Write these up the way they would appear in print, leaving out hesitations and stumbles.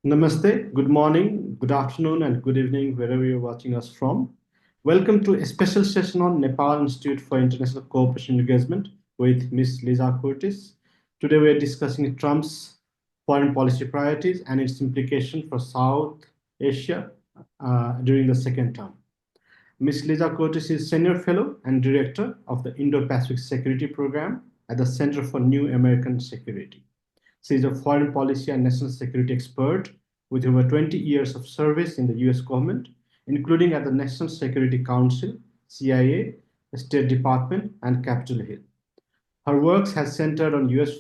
Namaste, good morning, good afternoon, and good evening, wherever you're watching us from. Welcome to a special session on Nepal Institute for International Cooperation and Engagement with Ms. Lisa Curtis. Today, we're discussing Trump's foreign policy priorities and its implication for South Asia during the second term. Ms. Lisa Curtis is Senior Fellow and Director of the Indo-Pacific Security Program at the Center for New American Security. She is a foreign policy and national security expert with over 20 years of service in the U.S. government, including at the National Security Council, CIA, State Department, and Capitol Hill. Her work has centered on U.S.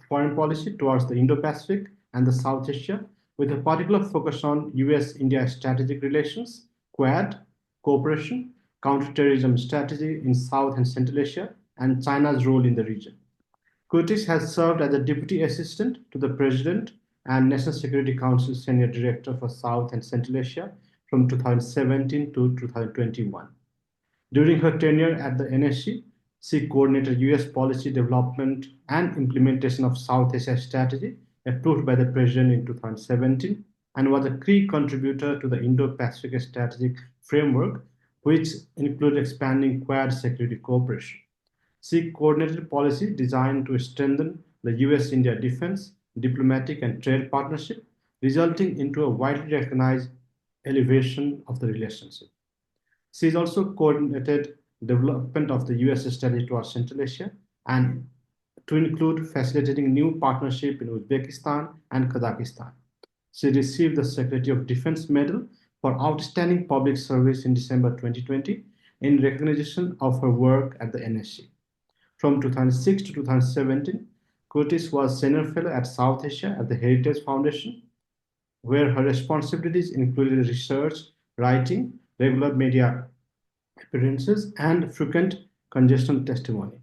foreign policy towards the Indo-Pacific and the South Asia, with a particular focus on U.S. India strategic relations, Quad, cooperation, counterterrorism strategy in South and Central Asia, and China's role in the region. Curtis has served as a Deputy Assistant to the President and National Security Council Senior Director for South and Central Asia from 2017 to 2021. During her tenure at the NSC, she coordinated U.S. policy development and implementation of South Asia strategy approved by the President in 2017 and was a key contributor to the Indo-Pacific Strategic Framework, which included expanding Quad security cooperation. She coordinated policy designed to strengthen the U.S. India defense, diplomatic, and trade partnership, resulting into a widely recognized elevation of the relationship. She has also coordinated development of the U.S. strategy towards Central Asia and to include facilitating new partnership in Uzbekistan and Kazakhstan. She received the Secretary of Defense Medal for outstanding public service in December 2020 in recognition of her work at the NSC. From 2006 to 2017, Curtis was Senior Fellow at South Asia at the Heritage Foundation, where her responsibilities included research, writing, regular media appearances, and frequent congressional testimony.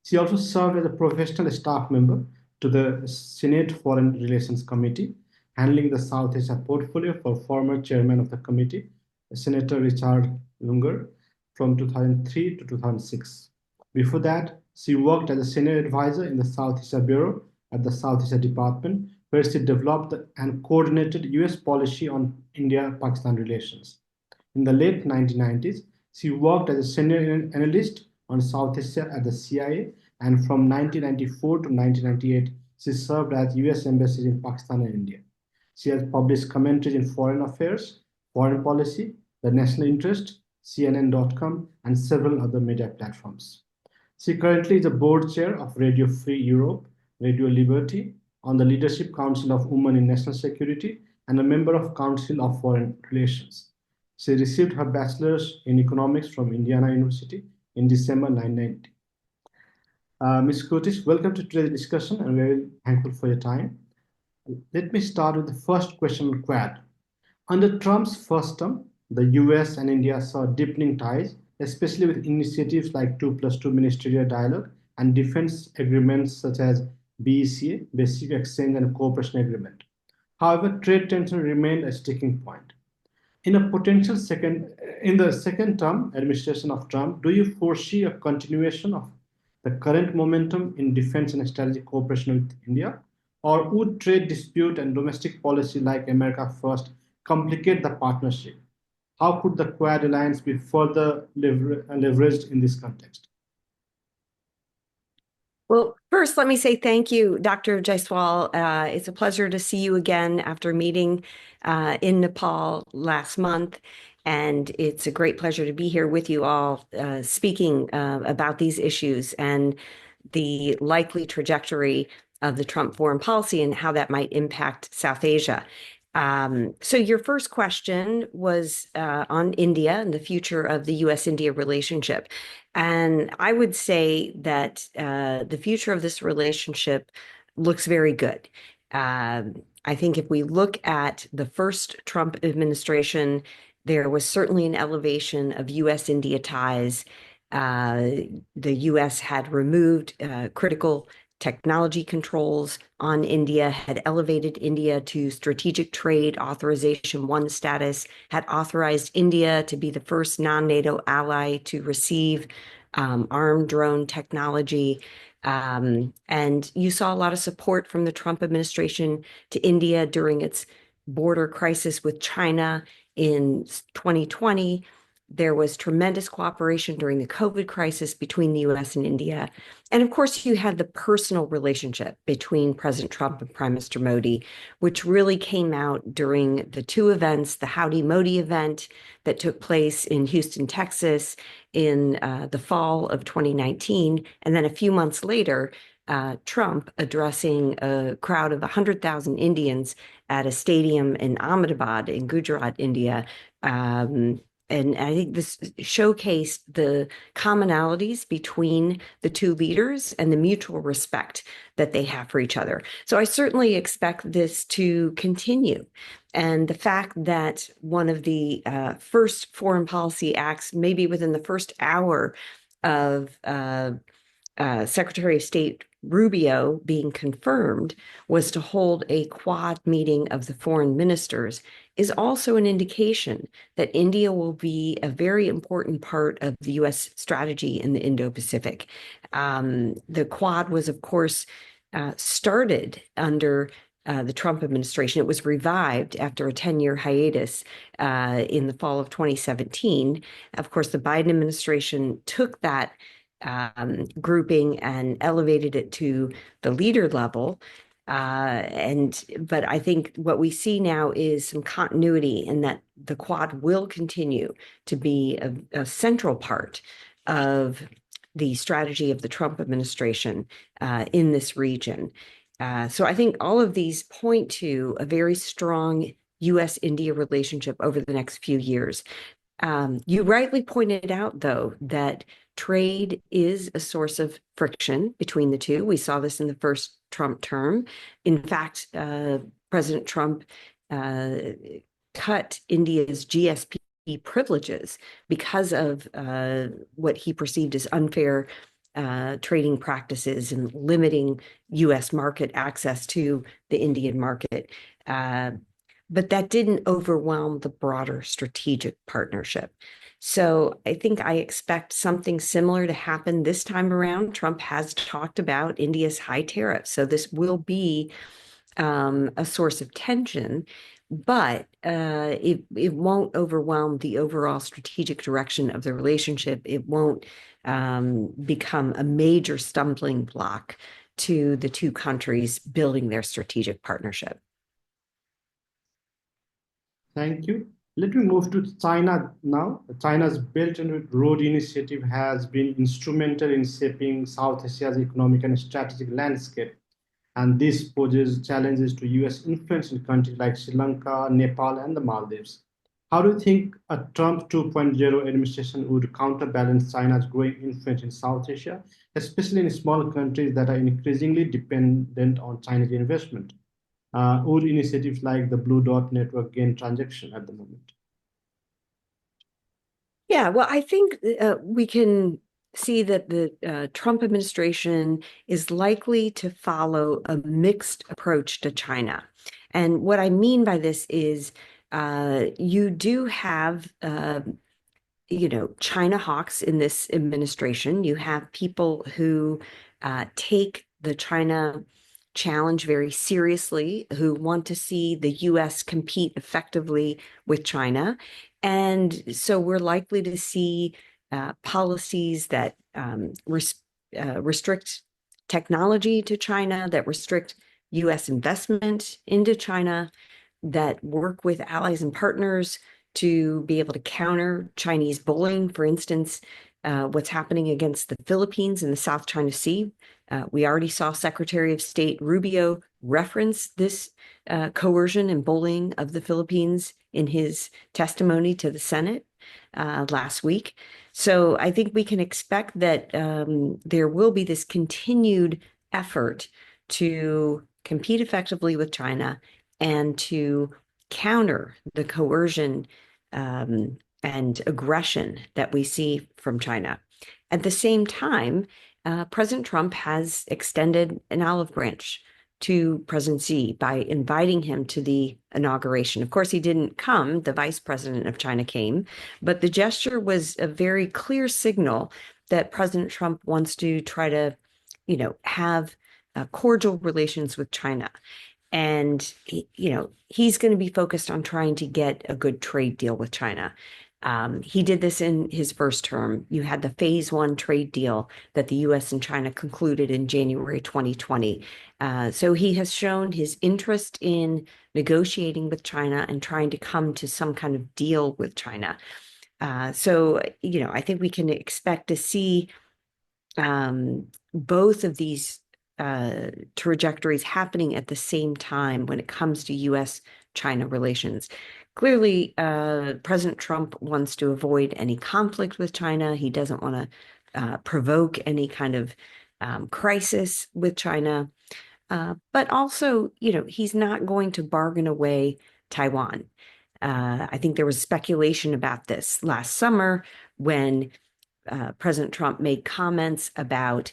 She also served as a professional staff member to the Senate Foreign Relations Committee, handling the South Asia portfolio for former chairman of the committee, Senator Richard Lugar, from 2003 to 2006. Before that, she worked as a senior advisor in the South Asia Bureau at the South Asia Department, where she developed and coordinated U.S. policy on India-Pakistan relations. In the late 1990s, she worked as a senior analyst on South Asia at the CIA, and from 1994 to 1998, she served as U.S. embassies in Pakistan and India. She has published commentaries in foreign affairs, foreign policy, the national interest, CNN.com, and several other media platforms. She currently is a board chair of Radio Free Europe, Radio Liberty, on the Leadership Council of Women in National Security, and a member of Council of Foreign Relations. She received her bachelor's in economics from Indiana University in December 1990. Ms. Curtis, welcome to today's discussion and very thankful for your time. Let me start with the first question on Quad. Under Trump's first term, the US and India saw deepening ties, especially with initiatives like 2+2 ministerial dialogue and defense agreements such as BECA, Basic Exchange and Cooperation Agreement. However, trade tension remained a sticking point. In the second term administration of Trump, do you foresee a continuation of the current momentum in defense and strategic cooperation with India? Or would trade dispute and domestic policy like America First complicate the partnership? How could the Quad alliance be further leveraged in this context? Well, first, let me say thank you, Dr. Jaiswal. It's a pleasure to see you again after meeting in Nepal last month. And it's a great pleasure to be here with you all speaking about these issues and the likely trajectory of the Trump foreign policy and how that might impact South Asia. So your first question was on India and the future of the U.S. India relationship. And I would say that the future of this relationship looks very good. I think if we look at the first Trump administration, there was certainly an elevation of U.S. India ties. The U.S. had removed critical technology controls on India, had elevated India to Strategic Trade Authorization 1 status, had authorized India to be the first non-NATO ally to receive armed drone technology. And you saw a lot of support from the Trump administration to India during its border crisis with China in 2020. There was tremendous cooperation during the COVID crisis between the U.S. and India. And of course, you had the personal relationship between President Trump and Prime Minister Modi, which really came out during the two events, the Howdy Modi event that took place in Houston, Texas in the fall of 2019. And then a few months later, Trump addressing a crowd of 100,000 Indians at a stadium in Ahmedabad in Gujarat, India. And I think this showcased the commonalities between the two leaders and the mutual respect that they have for each other. So I certainly expect this to continue. And the fact that one of the first foreign policy acts, maybe within the first hour of Secretary of State Rubio being confirmed, was to hold a quad meeting of the foreign ministers, is also an indication that India will be a very important part of the U.S. strategy in the Indo-Pacific. The quad was, of course, started under the Trump administration. It was revived after a 10-year hiatus in the fall of 2017. Of course, the Biden administration took that grouping and elevated it to the leader level. But I think what we see now is some continuity in that the Quad will continue to be a central part of the strategy of the Trump administration in this region. So I think all of these point to a very strong U.S.-India relationship over the next few years. You rightly pointed out, though, that trade is a source of friction between the two. We saw this in the first Trump term. In fact, President Trump cut India's GSP privileges because of what he perceived as unfair trading practices and limiting U.S. market access to the Indian market. But that didn't overwhelm the broader strategic partnership. So I think I expect something similar to happen this time around. Trump has talked about India's high tariffs. So this will be a source of tension, but it won't overwhelm the overall strategic direction of the relationship. It won't become a major stumbling block to the two countries building their strategic partnership. Thank you. Let me move to China now. China's Belt and Road Initiative has been instrumental in shaping South Asia's economic and strategic landscape. And this poses challenges to US influence in countries like Sri Lanka, Nepal, and the Maldives. How do you think a Trump 2.0 administration would counterbalance China's growing influence in South Asia, especially in small countries that are increasingly dependent on Chinese investment? Would initiatives like the Blue Dot Network gain traction at the moment? Yeah, well, I think we can see that the Trump administration is likely to follow a mixed approach to China. And what I mean by this is you do have China hawks in this administration. You have people who take the China challenge very seriously, who want to see the U.S. compete effectively with China. And so we're likely to see policies that restrict technology to China, that restrict U.S. investment into China, that work with allies and partners to be able to counter Chinese bullying. For instance, what's happening against the Philippines in the South China Sea. We already saw Secretary of State Rubio reference this coercion and bullying of the Philippines in his testimony to the Senate last week. So I think we can expect that there will be this continued effort to compete effectively with China and to counter the coercion and aggression that we see from China. At the same time, President Trump has extended an olive branch to President Xi by inviting him to the inauguration. Of course, he didn't come, the vice president of China came, but the gesture was a very clear signal that President Trump wants to try to, have cordial relations with China. And he's going to be focused on trying to get a good trade deal with China. He did this in his first term. You had the phase one trade deal that the U.S. and China concluded in January 2020. So he has shown his interest in negotiating with China and trying to come to some kind of deal with China. So I think we can expect to see both of these trajectories happening at the same time when it comes to U.S.-China relations. Clearly, President Trump wants to avoid any conflict with China. He doesn't want to provoke any kind of crisis with China. But also, he's not going to bargain away Taiwan. I think there was speculation about this last summer when President Trump made comments about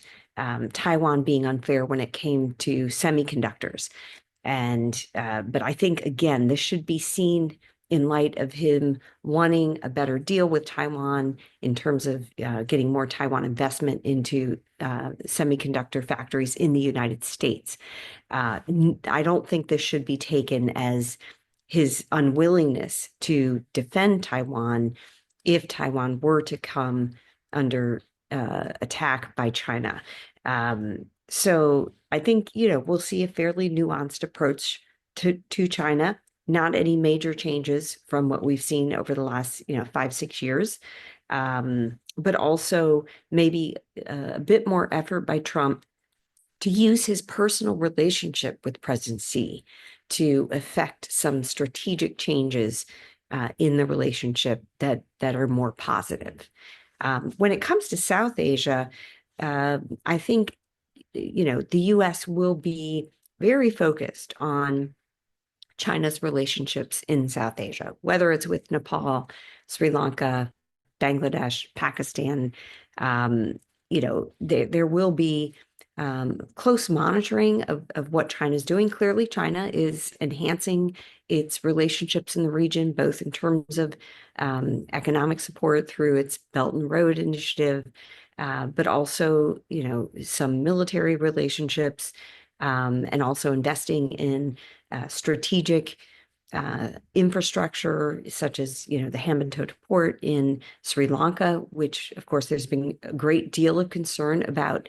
Taiwan being unfair when it came to semiconductors. But I think, again, this should be seen in light of him wanting a better deal with Taiwan in terms of getting more Taiwan investment into semiconductor factories in the United States. I don't think this should be taken as his unwillingness to defend Taiwan if Taiwan were to come under attack by China. So I think, we'll see a fairly nuanced approach to China, not any major changes from what we've seen over the last, 5-6 years, but also maybe a bit more effort by Trump to use his personal relationship with President Xi to effect some strategic changes in the relationship that are more positive. When it comes to South Asia, I think, the U.S. will be very focused on China's relationships in South Asia, whether it's with Nepal, Sri Lanka, Bangladesh, Pakistan. There will be close monitoring of what China's doing. Clearly, China is enhancing its relationships in the region, both in terms of economic support through its Belt and Road Initiative, but also, some military relationships, and also investing in strategic infrastructure, such as, the Hambantota port in Sri Lanka, which, of course, there's been a great deal of concern about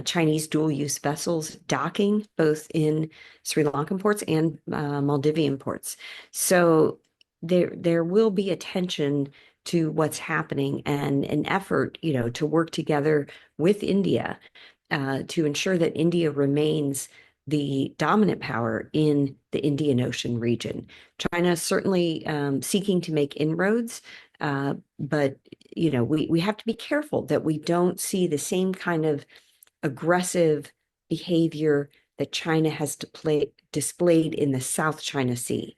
Chinese dual-use vessels docking both in Sri Lankan ports and Maldivian ports. So there will be attention to what's happening and an effort, to work together with India to ensure that India remains the dominant power in the Indian Ocean region. China is certainly seeking to make inroads, but we have to be careful that we don't see the same kind of aggressive behavior that China has displayed in the South China Sea.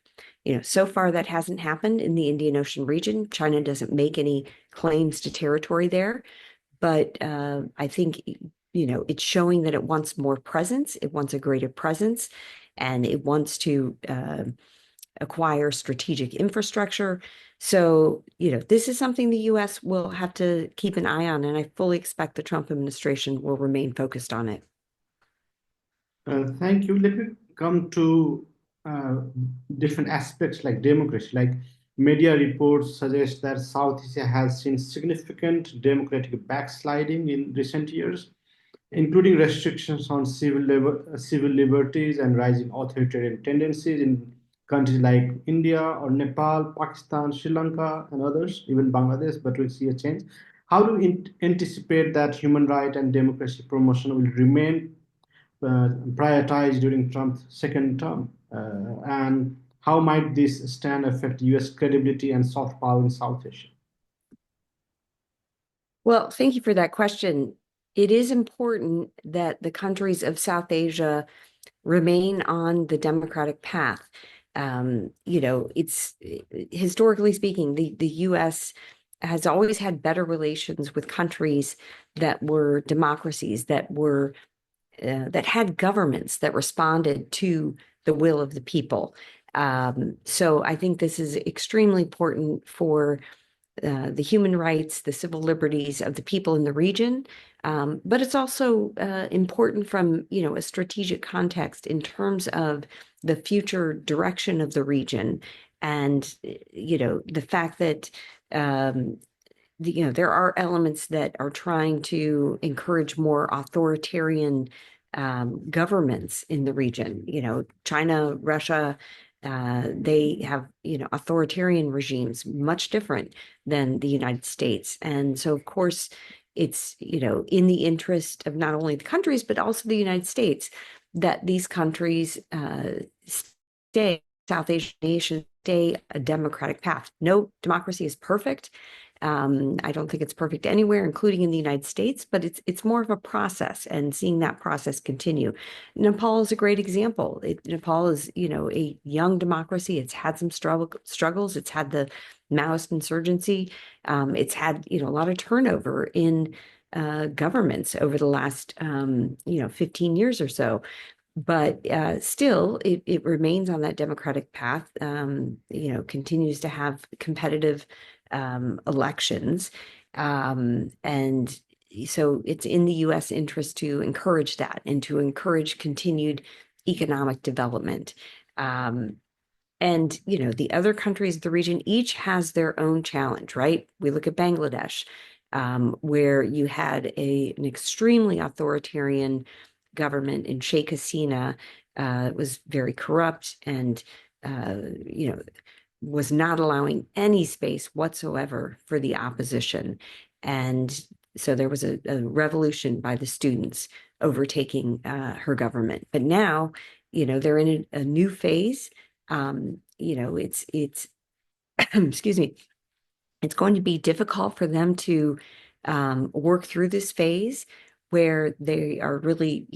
So far that hasn't happened in the Indian Ocean region. China doesn't make any claims to territory there, but I think, it's showing that it wants more presence, it wants a greater presence, and it wants to acquire strategic infrastructure. So, this is something the U.S. will have to keep an eye on, and I fully expect the Trump administration will remain focused on it. Thank you. Let me come to different aspects like democracy. Like media reports suggest that South Asia has seen significant democratic backsliding in recent years, including restrictions on civil liberties and rising authoritarian tendencies in countries like India or Nepal, Pakistan, Sri Lanka, and others, even Bangladesh, but we see a change. How do we anticipate that human right and democracy promotion will remain prioritized during Trump's second term? And how might this stand affect US credibility and soft power in South Asia? Well, thank you for that question. It is important that the countries of South Asia remain on the democratic path. It's historically speaking, the U.S. has always had better relations with countries that were democracies, that had governments that responded to the will of the people. So I think this is extremely important for the human rights, the civil liberties of the people in the region. But it's also important from, a strategic context in terms of the future direction of the region. And, the fact that, there are elements that are trying to encourage more authoritarian governments in the region. China, Russia, they have, authoritarian regimes, much different than the United States. And so, of course, it's, in the interest of not only the countries, but also the United States, that these countries stay, South Asian nations stay a democratic path. No democracy is perfect. I don't think it's perfect anywhere, including in the United States, but it's more of a process, and seeing that process continue. Nepal is a great example. Nepal is, a young democracy. It's had some struggles. It's had the Maoist insurgency. It's had, a lot of turnover in governments over the last, 15 years or so. But still, it remains on that democratic path, continues to have competitive elections. And so it's in the U.S. interest to encourage that and to encourage continued economic development. And, the other countries of the region each has their own challenge, right? We look at Bangladesh, where you had an extremely authoritarian government in Sheikh Hasina. Was very corrupt and, was not allowing any space whatsoever for the opposition. And so there was a revolution by the students overtaking her government. But now, they're in a new phase. It's excuse me, it's going to be difficult for them to work through this phase where they are really,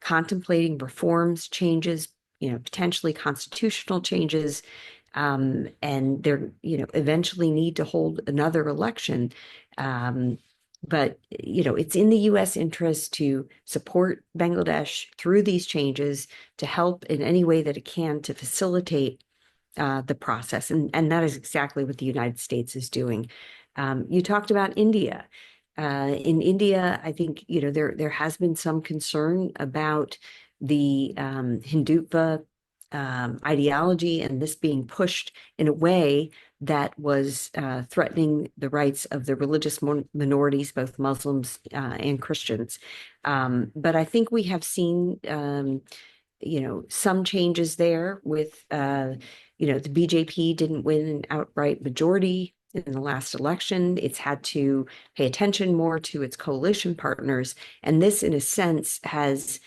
contemplating reforms, changes, potentially constitutional changes, and they're, eventually need to hold another election. But, it's in the U.S. interest to support Bangladesh through these changes, to help in any way that it can to facilitate the process. And that is exactly what the United States is doing. You talked about India. In India, I think, there has been some concern about the Hindutva ideology, and this being pushed in a way that was threatening the rights of the religious minorities, both Muslims and Christians. But I think we have seen, some changes there with, the BJP didn't win an outright majority in the last election. It's had to pay attention more to its coalition partners. And this, in a sense, has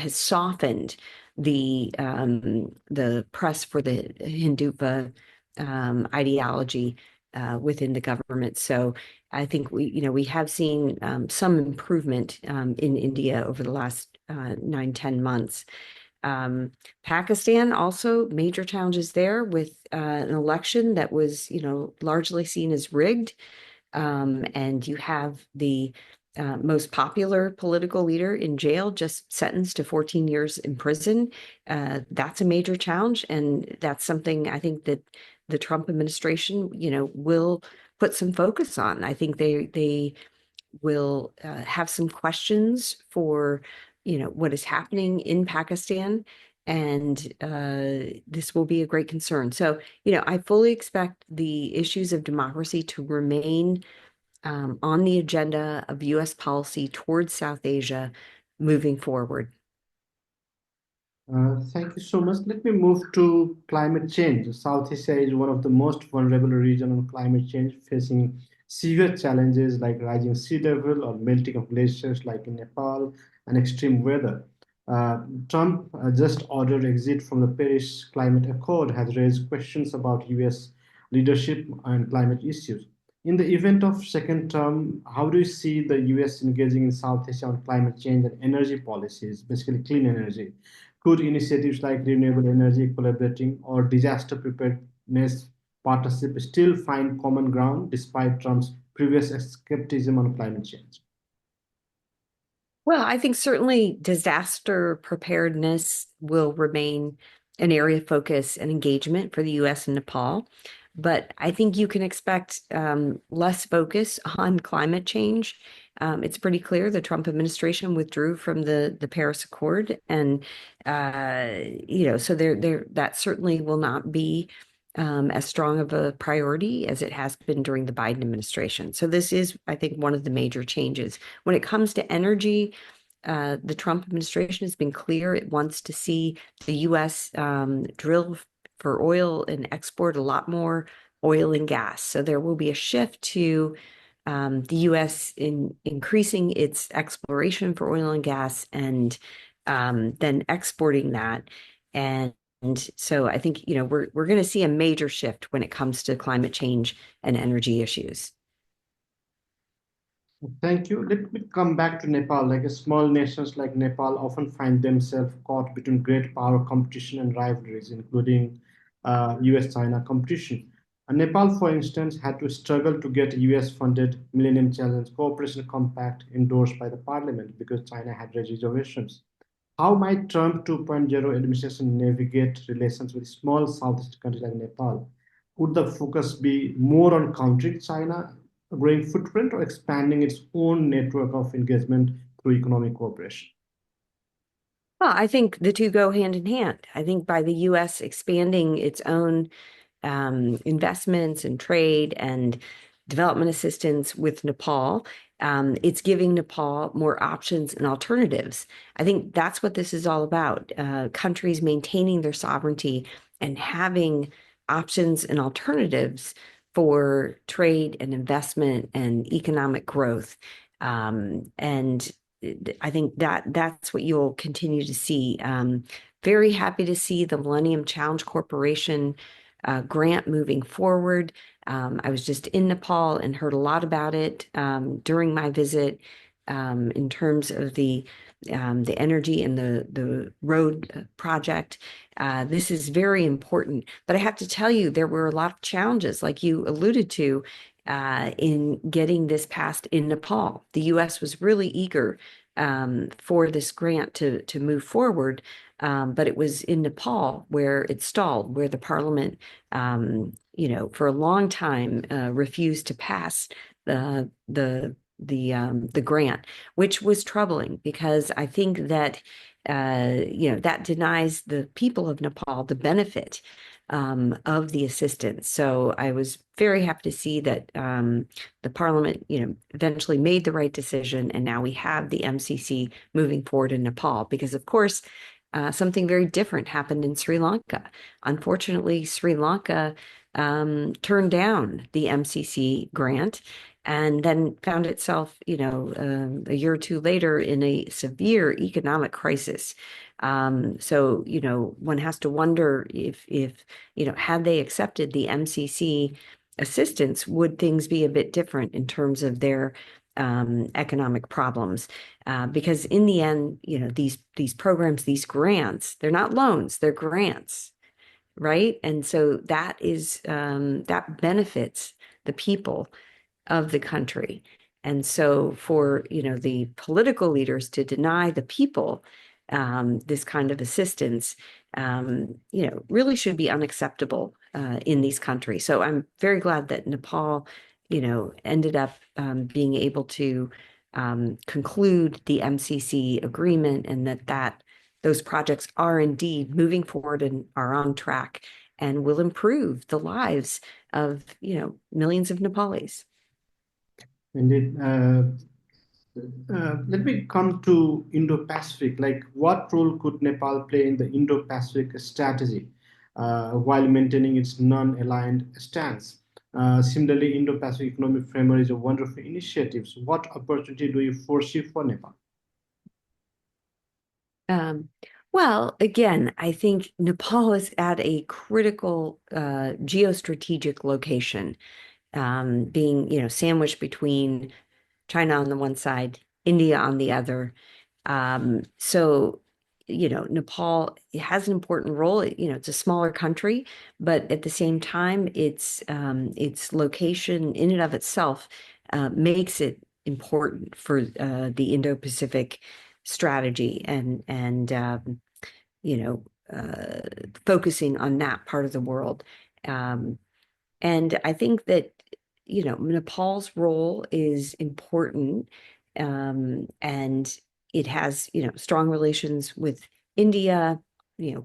softened the press for the Hindutva ideology within the government. So I think we have seen some improvement in India over the last 9-10 months. Pakistan also major challenges there with an election that was largely seen as rigged. And you have the most popular political leader in jail, just sentenced to 14 years in prison. That's a major challenge, and that's something I think that the Trump administration, will put some focus on. I think they will have some questions for, what is happening in Pakistan, and this will be a great concern. So, I fully expect the issues of democracy to remain on the agenda of U.S. policy towards South Asia moving forward. Thank you so much. Let me move to climate change. South Asia is one of the most vulnerable regions on climate change, facing severe challenges like rising sea level or melting of glaciers, like in Nepal, and extreme weather. Trump just ordered exit from the Paris Climate Accord has raised questions about U.S. leadership and climate issues. In the event of second term, how do you see the U.S. engaging in South Asia on climate change and energy policies, basically clean energy? Could initiatives like renewable energy collaborating or disaster preparedness partnership still find common ground despite Trump's previous skepticism on climate change? Well, I think certainly disaster preparedness will remain an area of focus and engagement for the U.S. and Nepal. But I think you can expect less focus on climate change. It's pretty clear the Trump administration withdrew from the Paris Accord, and so there that certainly will not be as strong of a priority as it has been during the Biden administration. So this is, I think, one of the major changes. When it comes to energy, the Trump administration has been clear it wants to see the U.S. Drill for oil and export a lot more oil and gas. So there will be a shift to the U.S. in increasing its exploration for oil and gas and then exporting that. And so I think, we're going to see a major shift when it comes to climate change and energy issues. Thank you. Let me come back to Nepal. Like small nations like Nepal often find themselves caught between great power competition and rivalries, including US-China competition. Nepal, for instance, had to struggle to get US-funded Millennium Challenge Cooperation Compact endorsed by the parliament because China had reservations. How might Trump 2.0 administration navigate relations with small Southeast countries like Nepal? Would the focus be more on countering China growing footprint or expanding its own network of engagement through economic cooperation? Well, I think the two go hand in hand. I think by the U.S. expanding its own investments and trade and development assistance with Nepal, it's giving Nepal more options and alternatives. I think that's what this is all about. Countries maintaining their sovereignty and having options and alternatives for trade and investment and economic growth. And I think that's what you'll continue to see. Very happy to see the Millennium Challenge Corporation grant moving forward. I was just in Nepal and heard a lot about it during my visit in terms of the energy and the road project. This is very important, but I have to tell you, there were a lot of challenges, like you alluded to, in getting this passed in Nepal. The U.S. was really eager for this grant to move forward, but it was in Nepal where it stalled, where the parliament, for a long time refused to pass the grant, which was troubling because I think that that denies the people of Nepal the benefit of the assistance. So I was very happy to see that the parliament, eventually made the right decision, and now we have the MCC moving forward in Nepal because, of course, something very different happened in Sri Lanka. Unfortunately, Sri Lanka turned down the MCC grant and then found itself, a year or two later in a severe economic crisis. So, one has to wonder if, had they accepted the MCC assistance, would things be a bit different in terms of their economic problems? Because in the end, these programs, these grants, they're not loans, they're grants, right? And so that is that benefits the people of the country. And so for, the political leaders to deny the people this kind of assistance, really should be unacceptable in these countries. So I'm very glad that Nepal, ended up being able to conclude the MCC agreement, and that those projects are indeed moving forward and are on track and will improve the lives of, millions of Nepalis. Indeed. Let me come to Indo-Pacific. Like, what role could Nepal play in the Indo-Pacific strategy while maintaining its non-aligned stance? Similarly, Indo-Pacific Economic Framework is a wonderful initiative. So what opportunity do you foresee for Nepal? Um, well, again, I think Nepal is at a critical geostrategic location, being, sandwiched between China on the one side, India on the other. So, Nepal has an important role. It's a smaller country, but at the same time, its location in and of itself makes it important for the Indo-Pacific strategy and you know, focusing on that part of the world. Um, And I think that, Nepal's role is important, and it has, strong relations with India,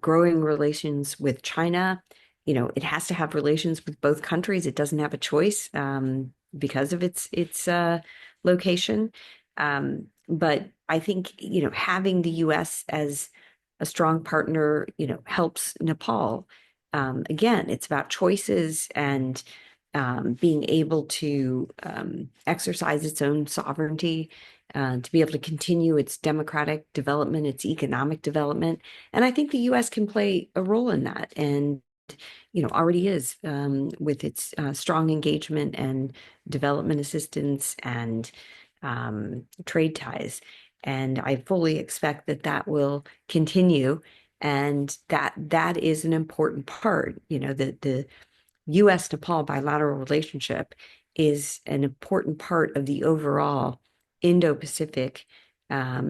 growing relations with China. It has to have relations with both countries. It doesn't have a choice, because of its location. But I think, having the U.S. as a strong partner, helps Nepal. Again, it's about choices and being able to exercise its own sovereignty, to be able to continue its democratic development, its economic development. And I think the U.S. can play a role in that, and already is, with its strong engagement and development assistance and trade ties. And I fully expect that that will continue, and that is an important part. The U.S. Nepal bilateral relationship is an important part of the overall Indo-Pacific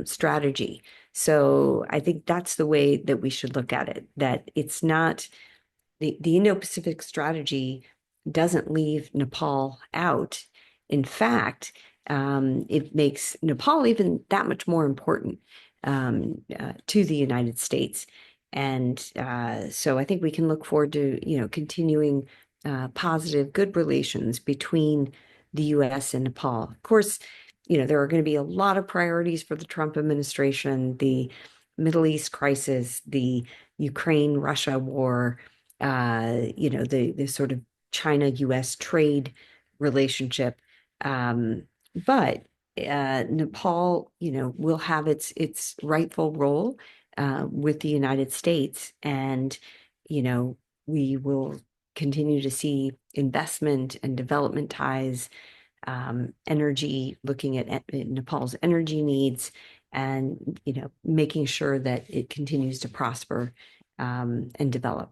strategy. So I think that's the way that we should look at it, that it's not the Indo-Pacific strategy doesn't leave Nepal out. In fact, it makes Nepal even that much more important, to the United States. And so I think we can look forward to, continuing positive, good relations between the U.S. and Nepal. Of course, there are going to be a lot of priorities for the Trump administration: the Middle East crisis, the Ukraine-Russia war, the sort of China-U.S. trade relationship. But Nepal, will have its rightful role with the United States, and we will continue to see investment and development ties, energy, looking at Nepal's energy needs, and making sure that it continues to prosper and develop.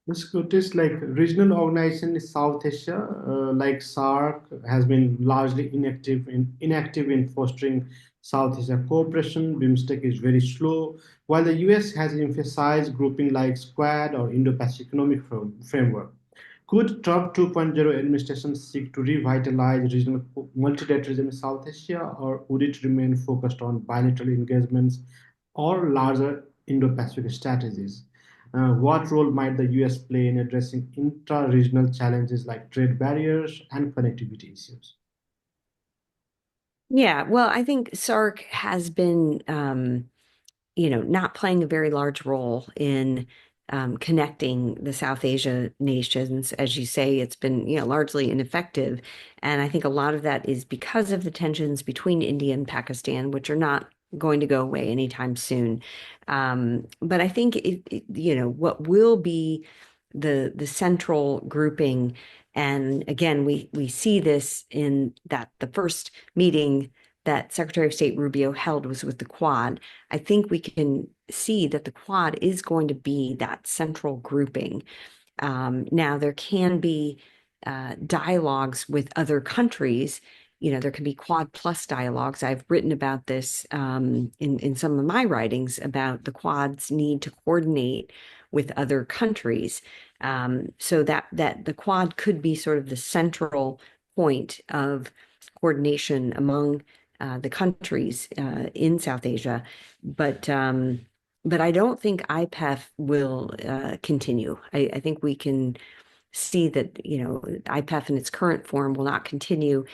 This could is like regional organization in South Asia, like SARC, has been largely inactive in fostering South Asia cooperation. BIMSTEC is very slow, while the US has emphasized grouping like Squad or Indo-Pacific Economic Framework. Could Trump 2.0 administration seek to revitalize regional multilateralism in South Asia, or would it remain focused on bilateral engagements or larger Indo-Pacific strategies? What role might the US play in addressing intra-regional challenges like trade barriers and connectivity issues? Yeah, well, I think SARC has been, not playing a very large role in connecting the South Asia nations. As you say, it's been, largely ineffective. And I think a lot of that is because of the tensions between India and Pakistan, which are not going to go away anytime soon. But I think what will be the central grouping, and again, we see this in that the first meeting that Secretary of State Rubio held was with the Quad. I think we can see that the Quad is going to be that central grouping. Now, there can be dialogues with other countries. There can be Quad plus dialogues. I've written about this in some of my writings about the Quad's need to coordinate with other countries, so that the Quad could be sort of the central point of coordination among the countries in South Asia. But I don't think IPEF will continue. I think we can see that, IPEF in its current form will not continue.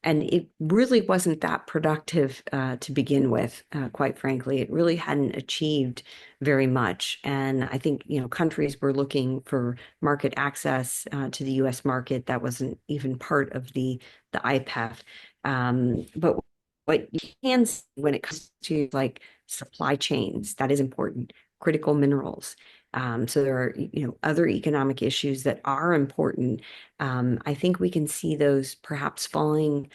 And it really wasn't that productive to begin with, quite frankly. It really hadn't achieved very much. And I think, countries were looking for market access to the US market. That wasn't even part of the IPEF. But what you can see when it comes to like supply chains, that is important, critical minerals. So there are, other economic issues that are important. I think we can see those perhaps falling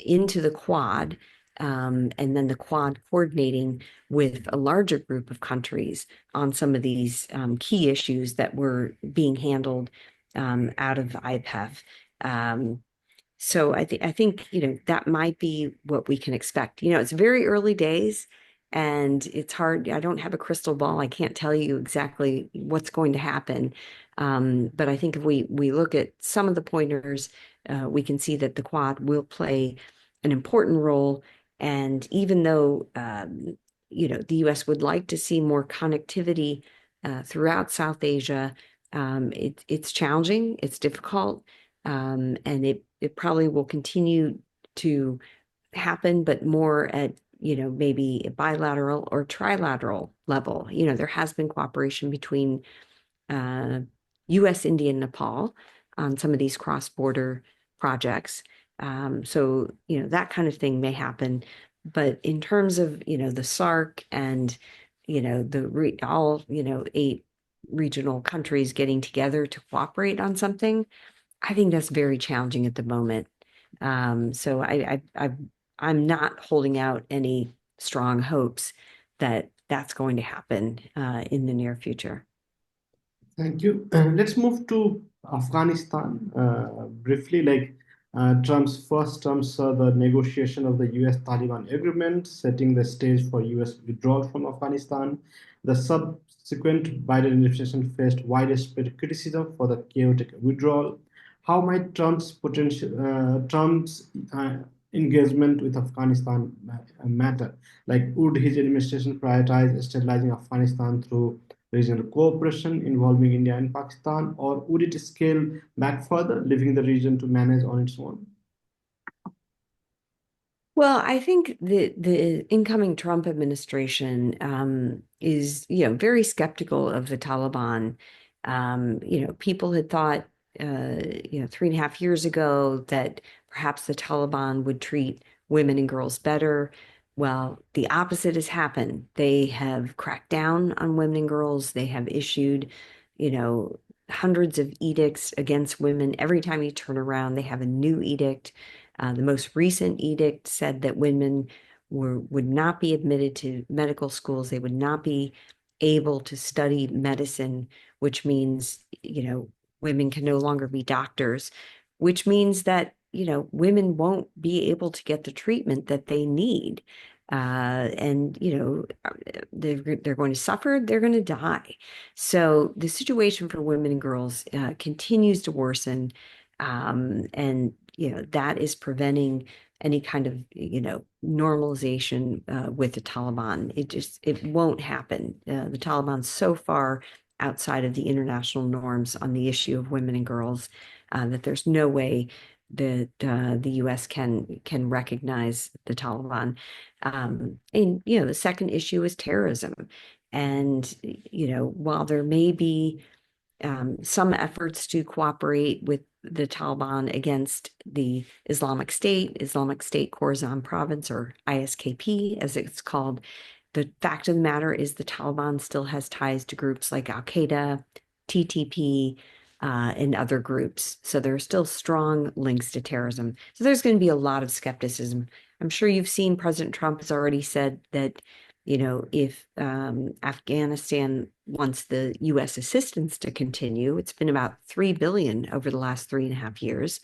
into the Quad, and then the Quad coordinating with a larger group of countries on some of these key issues that were being handled out of IPEF. So I think that might be what we can expect. It's very early days, and it's hard. I don't have a crystal ball. I can't tell you exactly what's going to happen. But I think if we look at some of the pointers, we can see that the Quad will play an important role. And even though the U.S. would like to see more connectivity throughout South Asia, it's challenging, it's difficult, and it probably will continue to happen, but more at maybe a bilateral or trilateral level. There has been cooperation between U.S. India and Nepal on some of these cross-border projects. So that kind of thing may happen. But in terms of the SARC and all 8 regional countries getting together to cooperate on something, I think that's very challenging at the moment. So I'm not holding out any strong hopes that that's going to happen in the near future. Thank you. Let's move to Afghanistan briefly. Trump's first term saw the negotiation of the U.S. Taliban agreement, setting the stage for U.S. withdrawal from Afghanistan. The subsequent Biden administration faced widespread criticism for the chaotic withdrawal. How might Trump's engagement with Afghanistan matter? Like, would his administration prioritize stabilizing Afghanistan through regional cooperation involving India and Pakistan, or would it scale back further, leaving the region to manage on its own? Well, I think the incoming Trump administration is, very skeptical of the Taliban. People had thought, 3.5 years ago that perhaps the Taliban would treat women and girls better. Well, the opposite has happened. They have cracked down on women and girls. They have issued, you know, hundreds of edicts against women. Every time you turn around, they have a new edict. The most recent edict said that women would not be admitted to medical schools. They would not be able to study medicine, which means, women can no longer be doctors, which means that, women won't be able to get the treatment that they need. And, they're going to suffer, they're going to die. So the situation for women and girls continues to worsen. And that is preventing any kind of normalization with the Taliban. It won't happen. The Taliban's so far outside of the international norms on the issue of women and girls that there's no way that the U.S. can recognize the Taliban. And the second issue is terrorism. And while there may be some efforts to cooperate with the Taliban against the Islamic State Khorasan Province, or ISKP, as it's called. The fact of the matter is the Taliban still has ties to groups like Al-Qaeda, TTP, and other groups. So there are still strong links to terrorism. So there's going to be a lot of skepticism. I'm sure you've seen President Trump has already said that if Afghanistan wants the U.S. assistance to continue, it's been about $3 billion over the last 3.5 years,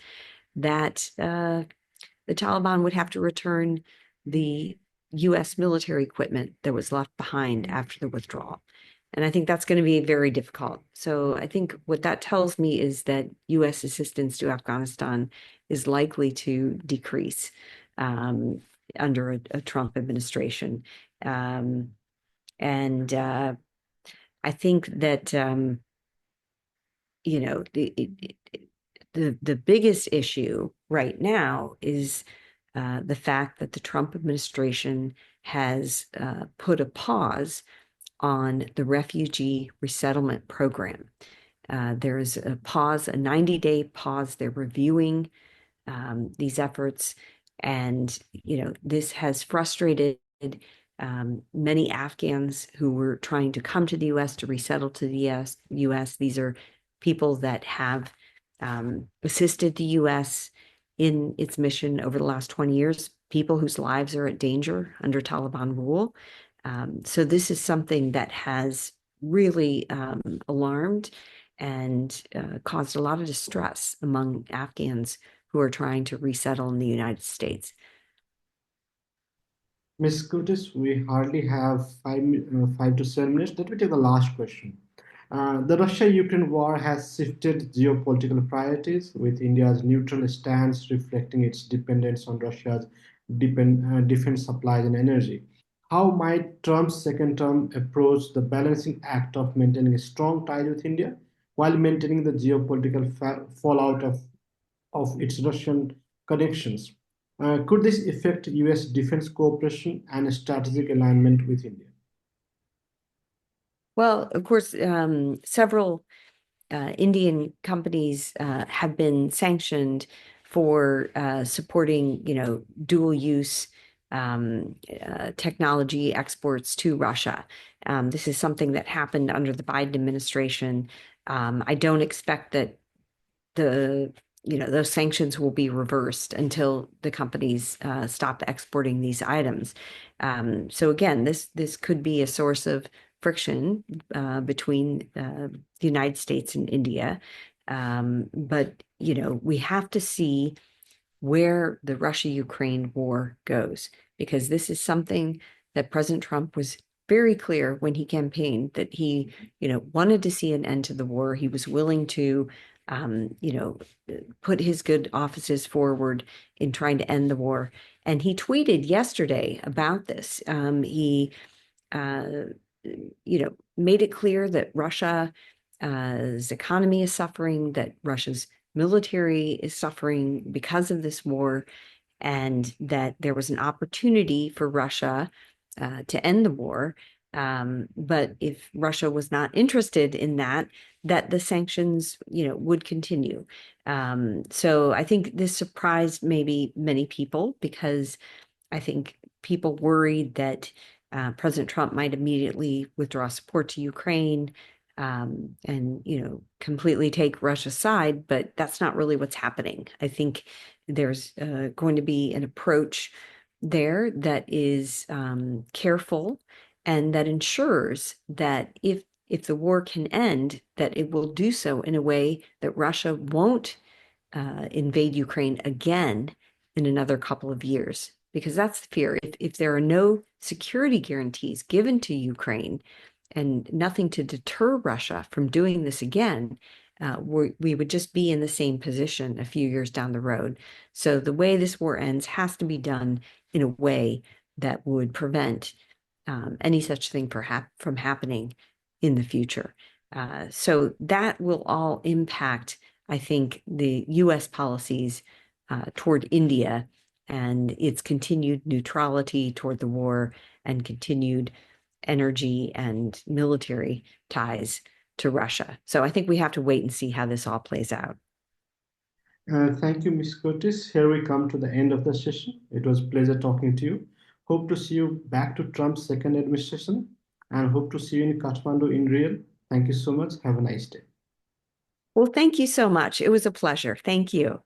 that the Taliban would have to return the U.S. military equipment that was left behind after the withdrawal. And I think that's going to be very difficult. So I think what that tells me is that U.S. assistance to Afghanistan is likely to decrease under a Trump administration. And I think that the biggest issue right now is the fact that the Trump administration has put a pause on the refugee resettlement program. There is a pause, a 90-day pause. They're reviewing these efforts, and this has frustrated many Afghans who were trying to come to the U.S. to resettle to the U.S. These are people that have assisted the U.S. in its mission over the last 20 years, people whose lives are at danger under Taliban rule. So this is something that has really alarmed and caused a lot of distress among Afghans who are trying to resettle in the United States. Ms. Curtis, we hardly have 5 to 7 minutes. Let me take the last question. The Russia-Ukraine war has shifted geopolitical priorities, with India's neutral stance reflecting its dependence on Russia's defense supplies and energy. How might Trump's second term approach the balancing act of maintaining a strong tie with India while maintaining the geopolitical fallout of its Russian connections? Could this affect U.S. defense cooperation and strategic alignment with India? Well, of course, several Indian companies have been sanctioned for supporting, dual use technology exports to Russia. This is something that happened under the Biden administration. I don't expect that those sanctions will be reversed until the companies stop exporting these items. So again, this could be a source of friction between the United States and India. But we have to see where the Russia-Ukraine war goes, because this is something that President Trump was very clear when he campaigned that he, wanted to see an end to the war. He was willing to, put his good offices forward in trying to end the war. And he tweeted yesterday about this. He, uh, made it clear that Russia's economy is suffering, that Russia's military is suffering because of this war, and that there was an opportunity for Russia to end the war. But if Russia was not interested in that, that the sanctions, would continue. So I think this surprised maybe many people, because I think people worried that President Trump might immediately withdraw support to Ukraine, and completely take Russia's side, but that's not really what's happening. I think there's going to be an approach there that is careful, and that ensures that if the war can end, that it will do so in a way that Russia won't invade Ukraine again in another couple of years. Because that's the fear. If there are no security guarantees given to Ukraine and nothing to deter Russia from doing this again, we would just be in the same position a few years down the road. So the way this war ends has to be done in a way that would prevent any such thing from happening in the future. So that will all impact, I think, the U.S. policies toward India and its continued neutrality toward the war and continued energy and military ties to Russia. So I think we have to wait and see how this all plays out. Thank you, Ms. Curtis. Here we come to the end of the session. It was a pleasure talking to you. Hope to see you back to Trump's second administration and hope to see you in Kathmandu in real. Thank you so much. Have a nice day. Well, thank you so much. It was a pleasure. Thank you.